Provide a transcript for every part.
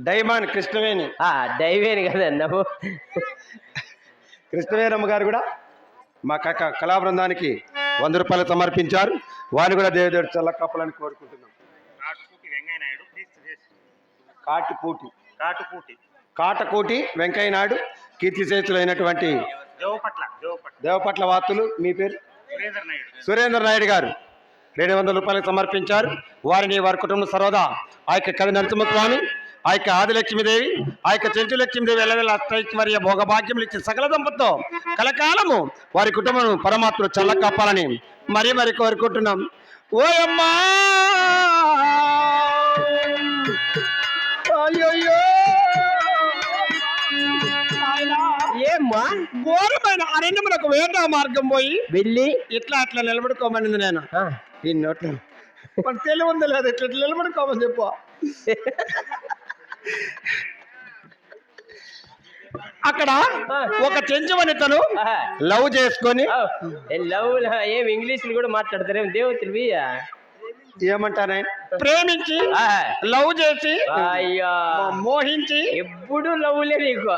డైమాన్ కృష్ణవేణి దైవేని కదా నువ్వు. కృష్ణవేణమ్మ గారు కూడా మా కళా బృందానికి 100 రూపాయలు సమర్పించారు. వారిని కూడా దేవదేవుడు చల్లకప్పాలని కోరుకుంటున్నాం. కాటకోటి వెంకయ్య నాయుడు కీర్తిశేషులైనటువంటి దేవపట్ల వార్తలు. మీ పేరు? సురేంద్ర నాయుడు గారు 200 రూపాయలు సమర్పించారు. వారిని వారి కుటుంబం సర్వదా ఆ యొక్క కవి నరసింహస్వామి, ఆ యొక్క ఆదిలక్ష్మీదేవి, ఆ యొక్క చెంచు లక్ష్మీదేవి ఎల్లవెల్ల అష్టైశ్వర్య భోగభాగ్యములు ఇచ్చి సకల దంపతో కలకాలము వారి కుటుంబం పరమాత్మను చల్లకాపాలని మరీ కోరుకుంటున్నాం. ఓయమ్మా అయ్యో ఏమ్మా ఘోరమైన అరణ్యములకు వేట మార్గం పోయి వెళ్ళి ఇట్లా అట్లా నిలబడుకోమనింది. నేను ఈ నోట్లో తెలివి ఉందా లేదు, ఇట్లా నిలబడుకోమని చెప్పు. అక్కడ ఒక చెంచు వనితను లవ్ చేసుకొని లవ్ ఏం ఇంగ్లీష్ కూడా మాట్లాడతారేం దేవతలు ఏమంటారు ప్రేమించి లవ్ చేసి అయ్యా మోహించి ఎప్పుడు లవ్లే నీకు.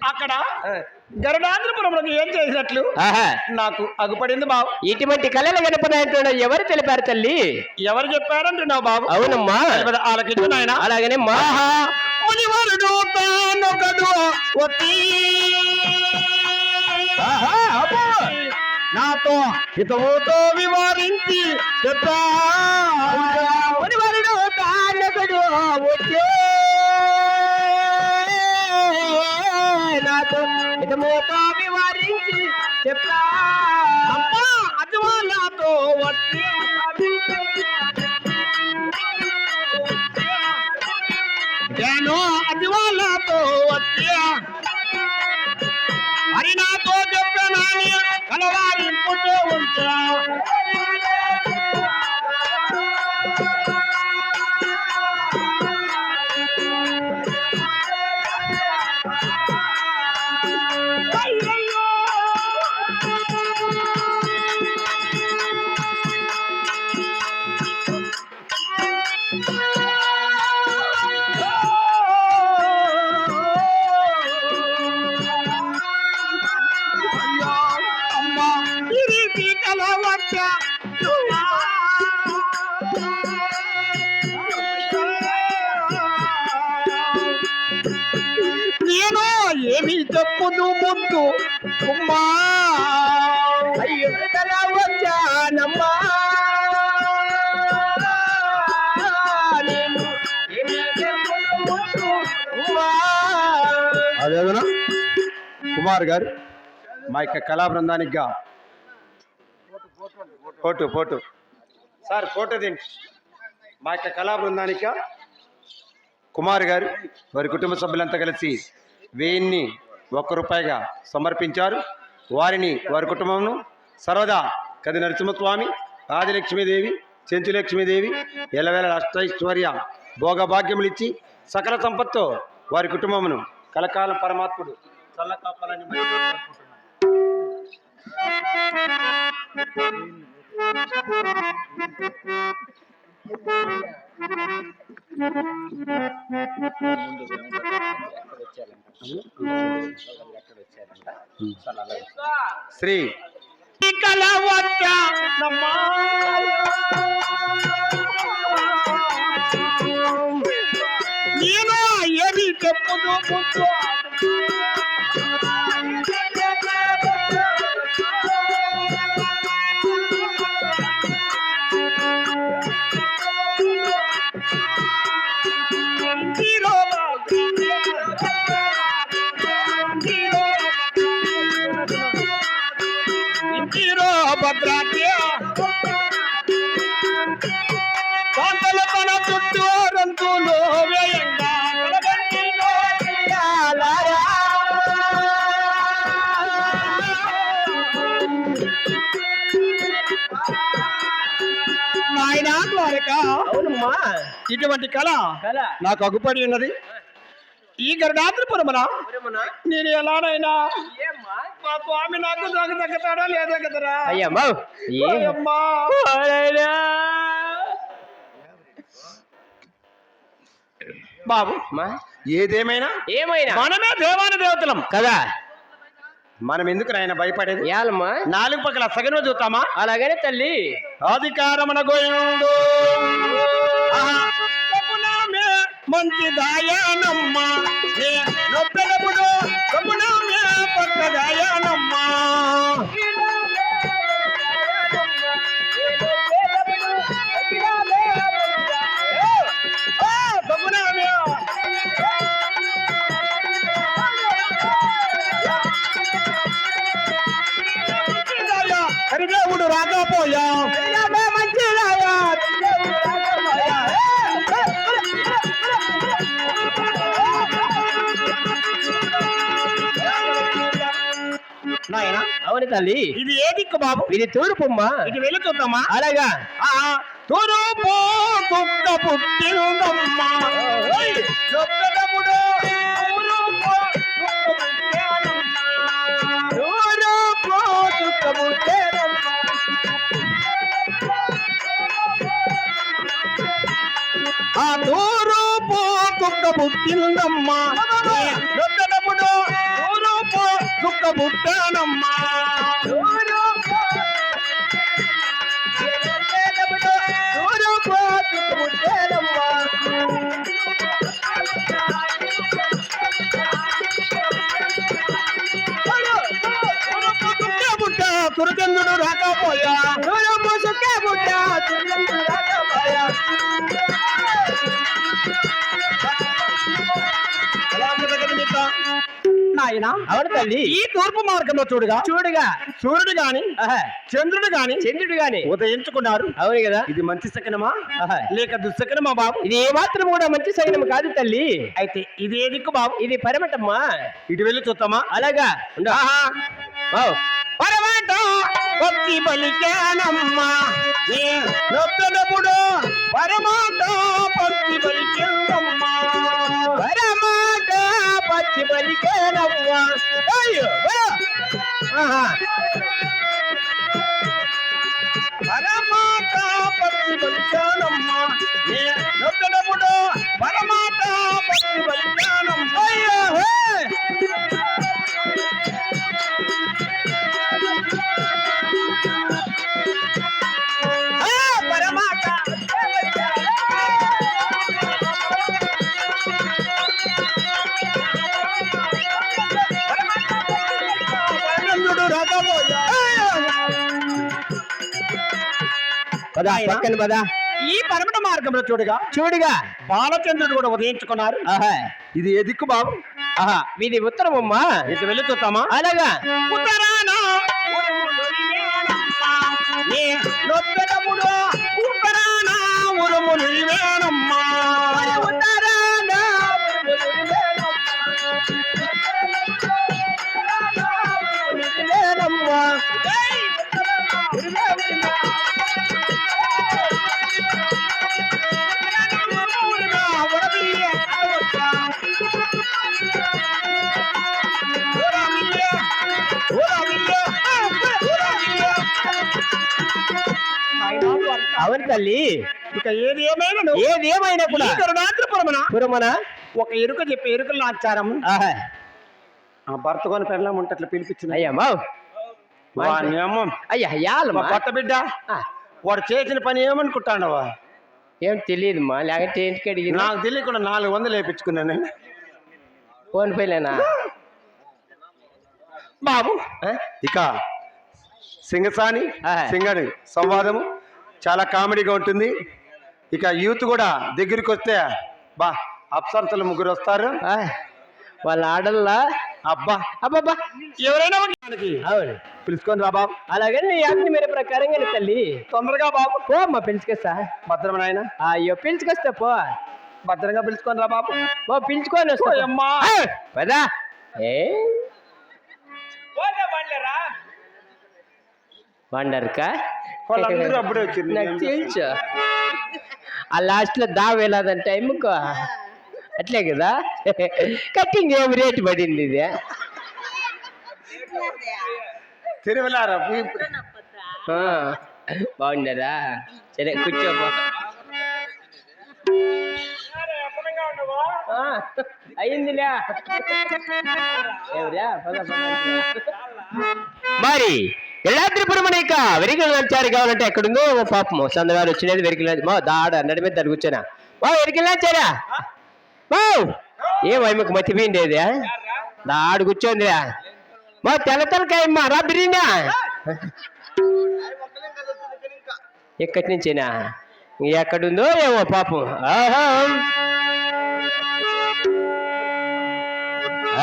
అక్కడ గరుడాంధ్రపురంలో ఏం చేసినట్లు నాకు అగుపడింది బాబు. ఇటువంటి కళలు గణపనాయంటున్నా ఎవరు తెలిపారు తల్లి? ఎవరు చెప్పారంటున్నావు బాబు? అవునమ్మా ఆలకించు నాయన. అలాగనే మహా మునివరుడు తానొకడు నాతో హితముతో వివరించి చెప్పా. మునివరుడు తానొకడు వచ్చే నాతో హితముతో వివరించి చెప్పా. అది వాళ్ళతో వచ్చి నేను అది వాళ్ళతో వచ్చా అని నాతో చెప్పానని కలవారింపుతూ ఉంటా. నేను ఏమి చెప్పుదు ముద్దు ఉమ్మా. అయ్యో వచ్చానమ్మా అదేదనా కుమార్ గారు మా యొక్క కళా బృందానికి ఫోటో సార్ ఫోటో దీని మా యొక్క కళా బృందానికి కుమార్ గారు వారి కుటుంబ సభ్యులంతా కలిసి 1001 రూపాయిగా సమర్పించారు. వారిని వారి కుటుంబమును సర్వదా కది నరసింహస్వామి, ఆదిలక్ష్మీదేవి, చెంచు లక్ష్మీదేవి ఎల్లవేళ అష్టైశ్వర్య భోగభాగ్యములు ఇచ్చి సకల సంపత్తో వారి కుటుంబమును కలకాలం పరమాత్ముడు చల్లకాపాలని శ్రీ నేను ఏమి చెప్పుదు భద్రాద్య కాంతల తన చుట్టూ రంతులు వేయంగా నాయన ద్వారక. అవునమ్మా ఇటువంటి కళ నాకు అగుపడి ఉన్నది. ఈ గరుడాద్రిపురమున పురమున నేను ఎలానైనా ఏమ్మా మా స్వామి నాకు దొంగతాడా లేదా కదరా అయ్యమ్మా అమ్మా బాబు ఏదేమైనా ఏమైనా మనమే దేవాని దేవతలం కదా మనం ఎందుకు నాయన భయపడేది ఏలమ్మా నాలుగు పక్కల సగను చూస్తామా అలాగనే తల్లి అధికారమున గోయిండు మంచి దాయానమ్మా నొప్పెనప్పుడు కమునామే పక్క దాయానమ్మా హరిదేవుడు రాకపోయా నాయన అవును తల్లి ఇది ఏ దిక్కు బాబు ఇది తూర్పుమ్మా ఇది వెళ్ళి చూద్దామా అలాగా తూర్పు కుక్క పుట్టిందమ్మా నొప్పెనప్పుడు తూర్పు కుక్క పుట్టేనమ్మా. ఆ తూర్పు కుక్క పుట్టిందమ్మా నొప్పెనప్పుడు తూర్పు కుక్క పుట్టానమ్మా తురచంద్రుడు రాకపోయా నాయన అవును తల్లి ఈ తూర్పు మార్గంలో చూడుగా సూర్యుడు గాని చంద్రుడు గాని ఉదయించుకున్నారు అవును కదా ఇది మంచి శకనమా లేక దుస్సకనమా బాబు ఇది ఏమాత్రం కూడా మంచి సైన్యం కాదు తల్లి అయితే ఇది ఏ దిక్కు బాబు ఇది పరమటమ్మా ఇటు వెళ్ళి చూద్దామా అలాగా పరమాట భక్తి బలికానమ్మా నొప్పెనప్పుడు పరమాట భక్తి బలికేనమ్మా పరమాట పచ్చి పలికేనమ్మా పరమాట భక్తి బలికానమ్మా నొప్పెనప్పుడు పరమాట భక్తి బలికానమ్మా పక్కన పదా ఈ పరమట మార్గంలో చూడుగా బాలచంద్రుడు కూడా ఉదయించుకున్నారు ఇది ఏ దిక్కు బాబు ఇది ఉత్తరమమ్మా ఇటు వెళ్ళి చూద్దామా అలాగా ఉత్తరాన నొప్పెనప్పుడు ఉత్తరాన ఉరుములు వేణమ్మా అవును తల్లి ఇక ఏది ఏమైనా కూడా పురమన ఒక ఎరుక చెప్పి ఎరుకలు ఆచారం భర్త కొని పెళ్ళం ఉంటే అట్లా పిలిపించింది అయ్యమ్మా అయ్యా కొత్త బిడ్డ వాడు చేసిన పని ఏమనుకుంటాడవా ఏం తెలియదుమ్మా లేకపోతే ఇంటికి అడిగి నాకు తెలియకుండా 400 వేయించుకున్నాను నేను ఫోన్ పేలేనా బాబు ఇక సింగసాని సింగడి సంవాదము చాలా కామెడీగా ఉంటుంది. ఇక యూత్ కూడా దగ్గరికి వస్తే బా అప్సరసలు 3 వస్తారు. వాళ్ళ ఆడల్లా అబ్బా అబ్బబ్బా ఎవరైనా అవును పిలుచుకొని రా బాబు. అలాగే నీ యాజ్ఞ మీద ప్రకారంగా తల్లి తొందరగా బాబు పో అమ్మా పిలుచుకొస్తా. భద్రమ నాయన అయ్యో పిలుచుకొస్తా పో భద్రంగా పిలుచుకొని రా బాబు. ఓ పిలుచుకొని వస్తా అమ్మా పదా బండర్కా వాళ్ళందరూ అప్పుడే వచ్చింది. నాకు తెలుసు ఆ లాస్ట్ లో దా వేలాదని టైంకు అట్లే కదా కటింగ్ ఏం రేటు పడింది ఇది తిరుమలారా ఆ, బాగుండరా సరే కూర్చోపో ఆ, అయిందిలే ఎవరా మరి ఎల్లాద్రిపురం అనేక వెరికలు నచ్చారు కావాలంటే ఎక్కడుందో ఓ పాపము సందగారు వచ్చినది వెరికలు మా దాడ నడి మీద దాడి కూర్చోనా మా వెరికలు నచ్చారా మా ఏం ఆయమకు మతిపోయిండేది దాడు కూర్చోందిరా మా తెల్ల తెల్లకాయమ్మా రా బిర్యానా ఎక్కడి నుంచేనా ఎక్కడుందో ఏమో పాపం ఆహా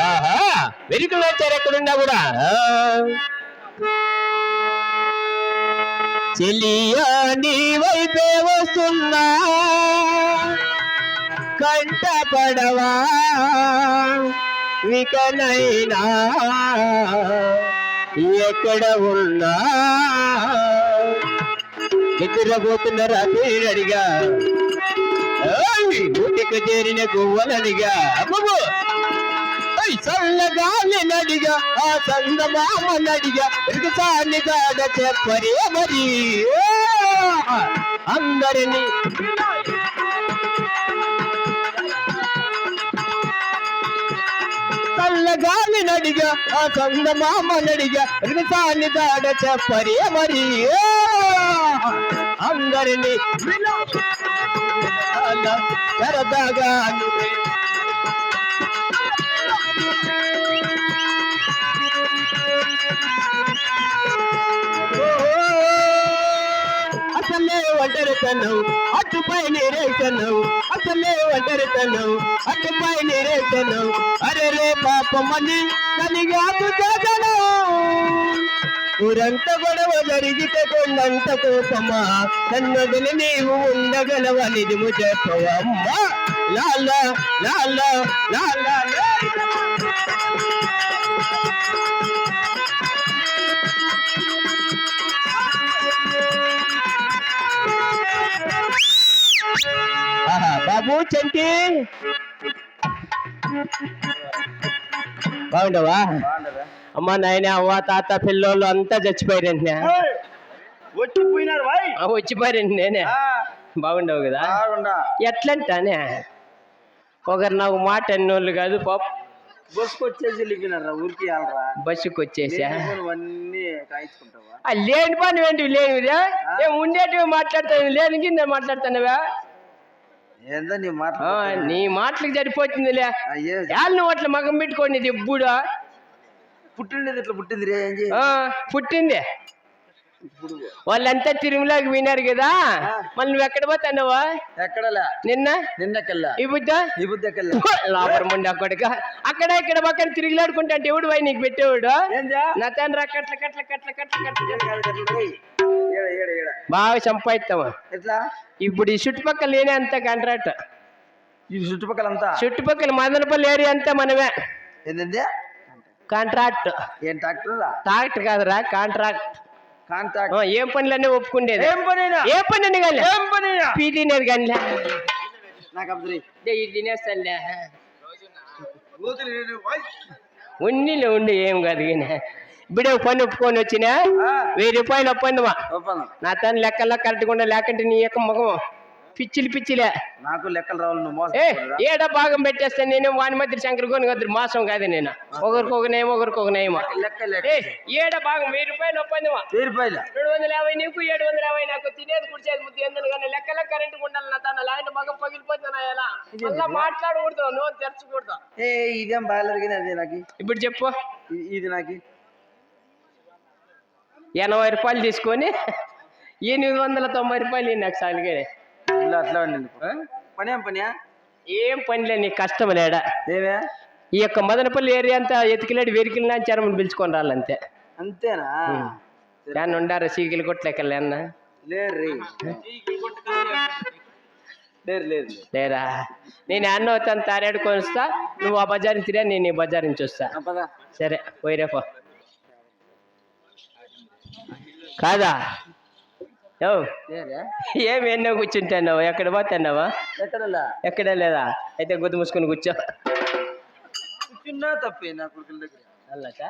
ఆహా వెరికలు వచ్చారు ఎక్కడున్నా కూడా చెలియా నీ వైపే వస్తున్నా కంట పడవా వికనైనా ఎక్కడ ఉన్నా నిద్రపోతున్నారా పేరడిగా ఊటికి చేరిన గువ్వలనిగా అమ్మో చల్లగాలి నడిగా ఆ చందమామ నడిగా సాన్ని కాడ చెప్పరే మరి అందరినీ చల్లగాలి నడిగా ఆ చందమామ నడిగా సాన్ని కాడ చెప్పరే మరి అందరినీ సరదాగా అసలే ఒంటరితనం అటుపై నీరేతనం అసలే ఒంటరితనం అటుపై నీరేతనం అరే రే పాపమని కలిగాకు జగనం ఊరంత గొడవ జరిగితే కొండంత కోపమా నన్నొదిలి నీవు ఉండగలవా నిజము చెప్పవమ్మా లాలా లాలా లాలా బాబు చంటి బాగుండవా అమ్మ నాయన అవ్వ తాత పిల్లోళ్ళు అంతా చచ్చిపోయారండి వచ్చిపోయినారు భాయ్ వచ్చిపోయారండి నేనే బాగుండవు కదా ఎట్లంటానే ఒకరు నాకు మాట అన్నోళ్ళు కాదు పాప బస్సుకు వచ్చేసి వెళ్ళిపోయినారా ఊరికి బస్సుకు వచ్చేసా అన్నీ కాయించుకుంటావా లేని పని ఏంటి లేనివిరా ఏం ఉండేటివి మాట్లాడతావు లేని కింద మాట్లాడుతున్నావా ఏందో నీ మాట నీ మాటలకు సరిపోతుందిలే నువ్వు అట్లా మగం పెట్టుకోండి ఇది ఎప్పుడు పుట్టిండేది ఇట్లా పుట్టింది రే పుట్టింది వాళ్ళంతా తిరుమలకి విన్నారు కదా మళ్ళీ నువ్వు ఎక్కడ పోతాన్నావా ఎక్కడలే నిన్నకెళ్ళా ఈ బుద్ధ లోపల ముండి అక్కడిక అక్కడ ఇక్కడ పక్కన తిరిగిలాడుకుంటా అంటే ఎవడు పోయి నీకు పెట్టేవాడు నా తండ్రి కట్ల కట్ల కట్ల కట్ల కట్ల బాగా సంపాదిస్తామా ఎట్లా ఇప్పుడు ఈ చుట్టుపక్కల లేనే అంత కాంట్రాక్ట్ ఈ చుట్టుపక్కల మదనపల్లి ఏరియా అంతా మనమే ఏంటంటే కాంట్రాక్ట్ ఏం ట్రాక్టర్ ట్రాక్టర్ కాదురా కాంట్రాక్ట్ కాంట్రాక్ట్ ఏం పనులన్నీ ఒప్పుకుండేది ఏ పని కానీ పీ తినేది కానీ తినేస్తానులే ఉండి ఏం కాదు కానీ ఇప్పుడు పని ఒప్పుకొని వచ్చినా 1000 రూపాయలు ఒప్పందమా నా తను లెక్కల్లో కరెక్ట్గా ఉండే లేకంటే నీ యొక్క ముఖం పిచ్చిలే నాకు లెక్కలు రావాలి ఏడ భాగం పెట్టేస్తాను నేను వాని మధ్య శంకరగోని వద్దు మోసం కాదు నేను ఒకరికొకనేమో ఏడ భాగం 1000 రూపాయలు ఒప్పందమా 250 నీకు 750 నాకు తినేది కుడిచేది ముద్దు ఎందుకు కానీ లెక్కలో కరెంట్ ఉండాలి నా తన లాంటి మగం పగిలిపోతున్నా ఎలా అలా మాట్లాడకూడదు నోరు తెరచకూడదు ఇదేం బాగాలేదు కానీ అదే నాకు ఇప్పుడు చెప్పు ఇది నాకు 80 రూపాయలు తీసుకొని 890 రూపాయలు నాకు సాలిగా అట్లా పనియా ఏం పనిలే నీకు కష్టం లేడా ఏమే ఈ యొక్క మదనపల్లి ఏరియా అంతా ఎతికిలాడి వెరికిలినా చరమని పిలుచుకొని రాలంతే అంతేనా దాన్ని ఉండారా సీకిలు కొట్టలేకల్లా అన్న లేరా నేను అన్న అవుతాను తారేడుకొని వస్తా నువ్వు ఆ బజార్ తిరా నేను ఈ బజార్ నుంచి వస్తా సరే పోయిరేపో కాదా ఓ ఏమి ఎన్నో కూర్చుంటున్నావు? ఎక్కడ పోతున్నావా? ఎక్కడ లేదా? అయితే గుద్దు మూసుకొని కూర్చో. కూర్చున్నా తప్పే నా కొడుకుల దగ్గర. అల్లక